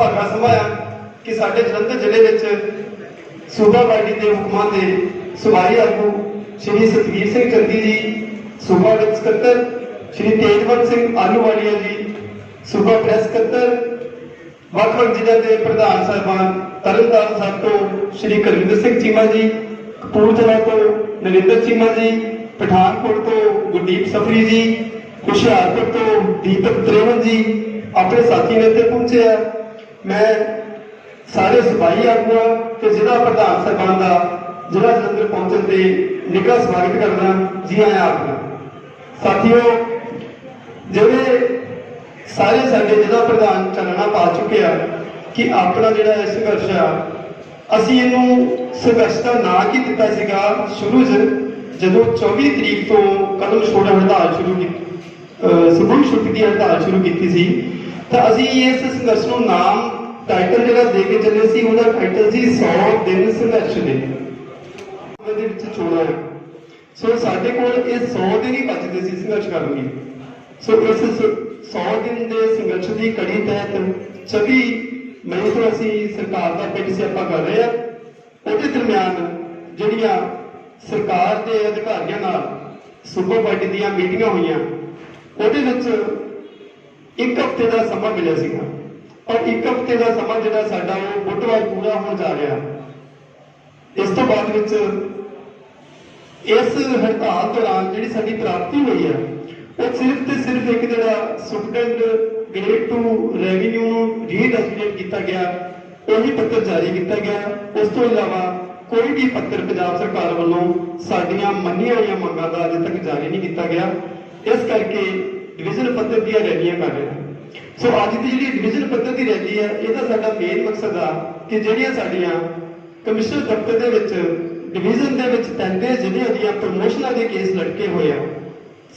सुभागा समा आ कि साडे जलंधर जिले विच सूबा पार्टी के हुक्मां दे सूबाई आगू श्री सतवीर सिंह चंदी जी, सूबा वित्त सकत्तर श्री तेजवंत सिंह आलूवालिया जी, सूबा प्रेस सकत्तर ਵੱਖ-ਵੱਖ ਜ਼ਿਲ੍ਹਿਆਂ ਦੇ ਪ੍ਰਧਾਨ ਸਾਹਿਬਾਨ, ਤਰਨਤਾਰਨ ਸਾਹਿਬ ਤੋਂ श्री कुलविंदर सिंह चीमा जी, कपूरथला तो नरेंद्र चीमा जी, पठानकोट तो गुरदीप सफरी जी, हुशियारपुर तो दीपक त्रेवन जी अपने साथी ने इत्थे पहुंचे आ। मैं सारे सूबाई आगूआं ते जिला प्रधान साहिबान का जिला जलंधर पहुंचने ते निੱਘਾ स्वागत करदा। जी आया आपका साथियों, जिहड़े सारे साडे जिला प्रधान चानना पा चुके हैं कि अपना जिहड़ा संघर्ष आ असीं इहनूं संघर्ष का ना की दिता सीगा शुरू जदों 24 तरीक तो कदम छोड़ हड़ताल शुरू की, सबूत छुट्टी की हड़ताल शुरू की सी, तो असीं इस संघर्ष नूं नाम टाइटल जिहड़ा दे के चले सी, उहदा टाइटल सी 100 दिन संघर्ष दे चोणा। सो साडे कोल इह 100 दिन ही बचदे सी संघर्ष करन लई। सो इस 100 दिन के संघर्ष की कड़ी तहत 26 मई तो असी सरकार का पिंड स्यापा कर रहे हैं। उसके दरम्यान जिहड़ियां सरकार के अधिकारियों नाल सूबा पार्टी दी मीटिंगां हुई, उहदे विच एक हफ्ते का समा मिलिया सीगा और एक हफ्ते का समा जिहड़ा साडा वो बुधवार पूरा होण जा रहा। इस तो बाद विच इस हड़ताल दौरान जिहड़ी साडी प्राप्ति हुई है वो सिर्फ तो सिर्फ एक जिहड़ा सुपरडेंट ग्रेड 2 रेवन्यू रीडेस्टिनेट किया गया, वही पत्र जारी किया गया। उस तो इलावा कोई भी पत्र पंजाब सरकार वालों साडियां मन्नियां होईयां मंगां दा अजे तक जारी नहीं किया गया। इस करके डिवीजन पद्धर दी रैलियां कर रहे हैं। सो अज की जिहड़ी डिवीजन पद्धर की रैली है, इहदा साडा मेन मकसद आ कि जिहड़ियां साडियां कमिश्नर दफ्तर दे विच डिवीजन दे विच पैंदे जिल੍ਹਿਆਂ ਦੀਆਂ प्रमोशनां के केस लटके हुए हैं,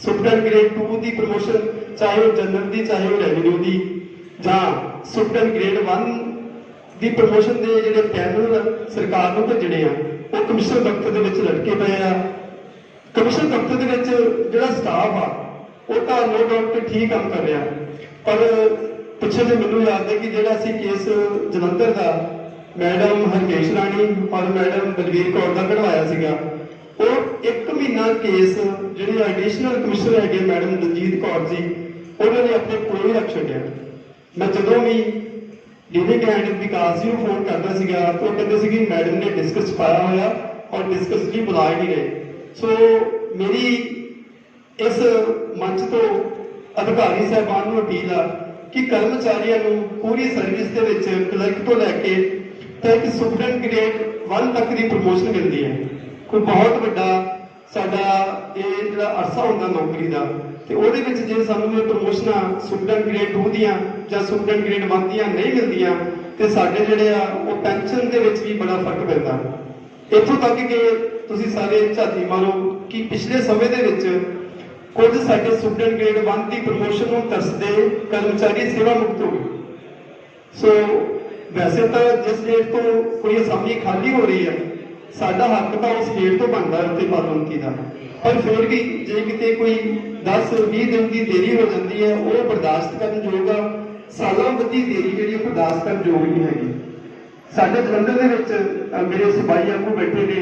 सुपरडेंट ग्रेड 2 की प्रमोशन चाहे वह जनरल की चाहे वह रेवन्यू की, जां सुपरडेंट ग्रेड 1 की प्रमोशन के जिहड़े पैनल सरकार को भेजने आ वो कमिश्नर दफ्तर के लटके पे आ। कमिश्नर दफ्तर के जिहड़ा स्टाफ आ वो तो नो डाउट ठीक काम कर रहा, पर पिछले जो मैनूं याद है कि जिहड़ा असीं केस जलंधर का मैडम हरकेश राणी और मैडम बलवीर कौर का कढ़वाया सीगा, और एक महीना केस जिहड़ी एडिशनल कमिश्नर है मैडम दलजीत कौर जी उन्होंने अपने कोल ही रख छड्डिया। मैं जदों भी लिविंग एंड विकास जी को फोन करता सीगा तो कहते सी कि मैडम ने डिस्कस पाया होया और डिस्कस जी बुला ही नहीं रहे। सो मेरी इस मंच तो अधिकारी साहबान को अपील आ कि कर्मचारियों को पूरी सर्विस के क्लर्क तो लैके एक सुपरडेंट ग्रेड 1 तक की प्रमोशन मिलती है। कोई बहुत बड़ा साडा ये जिहड़ा अरसा होंदा नौकरी का, तो वो जे सानूं प्रमोशनां सुपरडेंट ग्रेड 2 दियां जां सुपरडेंट ग्रेड 1 दियां नहीं मिलदियां तो साडे जिहड़े आ वो पेंशन दे विच भी बड़ा फर्क पैंदा। इत्थों तक कि तुसीं सारे झाती मारो कि पिछले समय दे विच कुछ साडे सुपरडेंट ग्रेड 1 की प्रमोशन नूं तरसदे कर्मचारी सेवा मुक्त हो गए। सो वैसे तो जिस डेट तो कोई असामी खाली हो रही है, साडा हक तो उस डेट तो बनता है उत्ते पाबंदी का, पर फिर भी जे किते कोई 10-20 दिन की देरी हो जाती है वो बर्दाश्त करन योग आ, सालों बधी देरी जिहड़ी बर्दाश्त करन योग नहीं हैगी। साडे जलंधर दे विच मेरे सूबाई आगू बैठे ने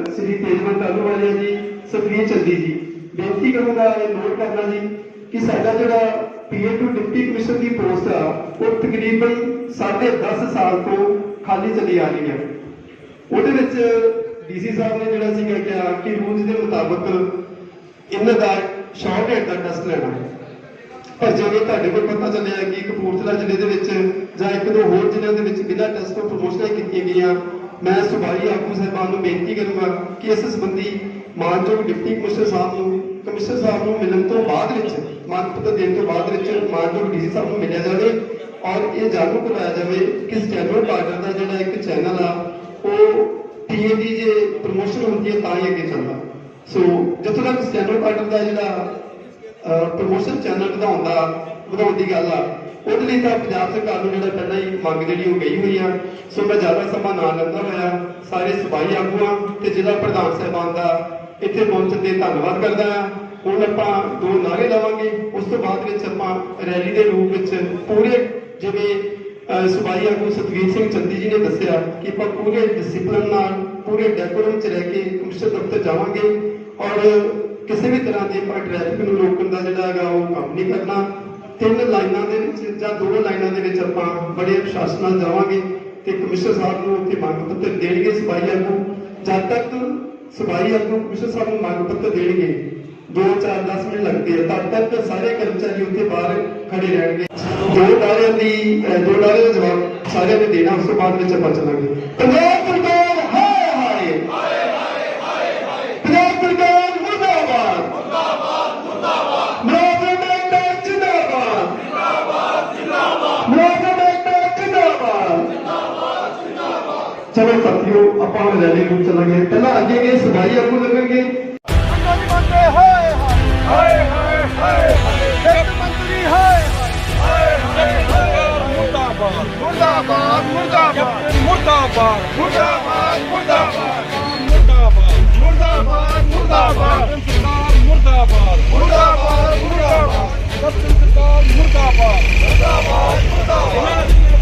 श्री तेजवंत आलूवालिया जी, सतवीर चंदी जी, बेनती करूँगा नोट करना जी कि साडा जिहड़ा पीए टू डिप्टी कमिश्नर की पोस्ट आ वो तकरीबन 10.5 साल तो खाली चली आ रही है। ਉਹਦੇ ਵਿੱਚ ਡੀਸੀ ਸਾਹਿਬ ਨੇ ਜਿਹੜਾ ਸੀਗਾ ਕਿਹਾ ਕਿ ਰੂਲਸ ਦੇ ਮੁਤਾਬਕ ਇਹਨਾਂ ਦਾ ਸ਼ਾਰਟ ਹੈਡ ਦਾ ਟੈਸਟ ਲੈਣਾ ਹੈ, ਪਰ ਜਿਵੇਂ ਤੁਹਾਡੇ ਕੋਲ ਪਤਾ ਚੱਲਿਆ ਕਿ ਕਪੂਰਥਲਾ ਜ਼ਿਲ੍ਹੇ ਦੇ ਵਿੱਚ ਜਾਂ ਇੱਕ ਦੋ ਹੋਰ ਜ਼ਿਲ੍ਹਿਆਂ ਦੇ ਵਿੱਚ ਬਿਨਾਂ ਟੈਸਟ ਤੋਂ ਪ੍ਰਮੋਸ਼ਨਾਂ ਕੀਤੀਆਂ ਗਈਆਂ। ਮੈਂ ਸੂਬਾਈ ਆਗੂ ਸਾਹਿਬਾਨ ਨੂੰ ਬੇਨਤੀ ਕਰੂੰਗਾ ਕਿ ਇਸ ਸੰਬੰਧੀ ਮਾਨਯੋਗ ਡਿਪਟੀ ਕਮਿਸ਼ਨਰ ਸਾਹਿਬ ਨੂੰ ਮਿਲਣ ਤੋਂ ਬਾਅਦ ਵਿੱਚ ਮੰਗ ਪੱਤਰ ਦੇਣ ਤੋਂ ਬਾਅਦ ਵਿੱਚ ਮਾਨਯੋਗ ਡੀਸੀ ਸਾਹਿਬ ਨੂੰ ਮਿਲਿਆ ਜਾਵੇ और ये जागरूक कराया जाए कि स्टैंडर्ड पार्टर का जो एक चैनल आ वो पीए की जो प्रमोशन होती है ही अगे चलता। सो जितों तक स्टैंडर्ड पार्टर का जो प्रमोशन चैनल ਵਧਾਉਣ की गल आ ਉਹਦੇ ਲਈ ਤਾਂ ਪੰਜਾਬ सरकार ਨੂੰ ਜਿਹੜਾ ਪਹਿਲਾਂ ਹੀ ਮੰਗ ਜਿਹੜੀ ਉਹ ਗਈ ਹੋਈ ਆ। ਸੋ ਮੈਂ ਜ਼ਿਆਦਾ ਸਮਾਂ ਨਾ ਲੈਂਦਾ ਹੋਇਆ ਸਾਰੇ ਸੂਬਾਈ ਆਗੂਆਂ ਤੇ ਜ਼ਿਲ੍ਹਾ ਪ੍ਰਧਾਨ ਸਾਹਿਬਾਨ ਦਾ ਇੱਥੇ ਪਹੁੰਚਣ ਤੇ ਧੰਨਵਾਦ ਕਰਦਾ ਹਾਂ। ਹੁਣ ਆਪਾਂ 2 ਨਾਅਰੇ ਲਾਵਾਂਗੇ, ਉਸ ਤੋਂ ਬਾਅਦ ਵਿੱਚ ਆਪਾਂ ਰੈਲੀ ਦੇ ਰੂਪ ਵਿੱਚ ਪੂਰੇ ਜਿਵੇਂ ਸੁਬਾਈ ਆਗੂ ਸਤਵੀਰ ਸਿੰਘ ਚੰਦੀ ਜੀ ਨੇ ਦੱਸਿਆ ਕਿ ਆਪਾਂ ਪੂਰੇ ਡਿਸਪਲਿਨ ਨਾਲ ਪੂਰੇ ਡੈਕੋਰਮ 'ਚ ਰਹਿ ਕੇ ਕਮਿਸ਼ਨਰ ਦਫ਼ਤਰ ਜਾਵਾਂਗੇ ਔਰ ਕਿਸੇ ਵੀ ਤਰ੍ਹਾਂ ਦੀ ਆਪਾਂ ਟ੍ਰੈਫਿਕ ਨੂੰ ਰੋਕਣ ਦਾ ਜਿਹੜਾ ਹੈਗਾ ਉਹ ਕੰਮ ਨਹੀਂ ਕਰਨਾ। 3 ਲਾਈਨਾਂ ਦੇ ਵਿੱਚ ਜਾਂ 2 ਲਾਈਨਾਂ ਦੇ ਵਿੱਚ ਆਪਾਂ ਬੜੇ ਅਨੁਸ਼ਾਸਨ ਨਾਲ ਜਾਵਾਂਗੇ ਤੇ ਕਮਿਸ਼ਨਰ ਸਾਹਿਬ ਨੂੰ ਉੱਥੇ ਮੰਗ ਪੱਤਰ ਦੇਣਗੇ ਸਬਾਈ ਆਗੂ। ਜਦ ਤੱਕ ਸਬਾਈ ਆਗੂ ਕਮਿਸ਼ਨਰ ਸਾਹਿਬ ਨੂੰ ਮੰਗ ਪੱਤਰ ਦੇਣਗੇ 2-4-10 ਮਿੰਟ ਲੱਗਦੇ ਆ, ਤਦ ਤੱਕ ਸਾਰੇ ਕਰਮਚਾਰੀ ਉੱਥੇ ਬਾਹਰ ਖੜੇ ਰਹਿਣਗੇ। ਦੋ ਨਾਅਰਿਆਂ ਦਾ ਜਵਾਬ ਸਾਰਿਆਂ ਨੇ ਦੇਣਾ, ਉਸ ਤੋਂ ਬਾਅਦ ਵਿੱਚ ਆਪਾਂ ਚੱਲਾਂਗੇ। ਪੰਜਾਬ ਸਰਕਾਰ ਹਾਏ ਹਾਏ, ਪੰਜਾਬ ਸਰਕਾਰ ਮੁਰਦਾਬਾਦ, ਮੁਲਾਜ਼ਮ ਏਕਤਾ ਜ਼ਿੰਦਾਬਾਦ, ਮੁਲਾਜ਼ਮ ਏਕਤਾ ਜ਼ਿੰਦਾਬਾਦ। ਚਲੋ ਸਾਥੀਓ, ਆਪਾਂ ਹੁਣ ਰੈਲੀ ਨੂੰ ਚੱਲਾਂਗੇ। ਪਹਿਲਾਂ ਅੱਗੇ ਗਏ ਸਬਾਈ ਆਗੂ ਲੱਗਣਗੇ। मुर्दाबाद मुर्दाबाद मुर्दाबाद मुर्दाबाद मुर्दाबाद मुर्दाबाद मुर्दाबाद मुर्दाबाद सरकार मुर्दाबाद मुर्दाबाद मुर्दाबाद सरकार मुर्दाबाद मुर्दाबाद मुर्दाबाद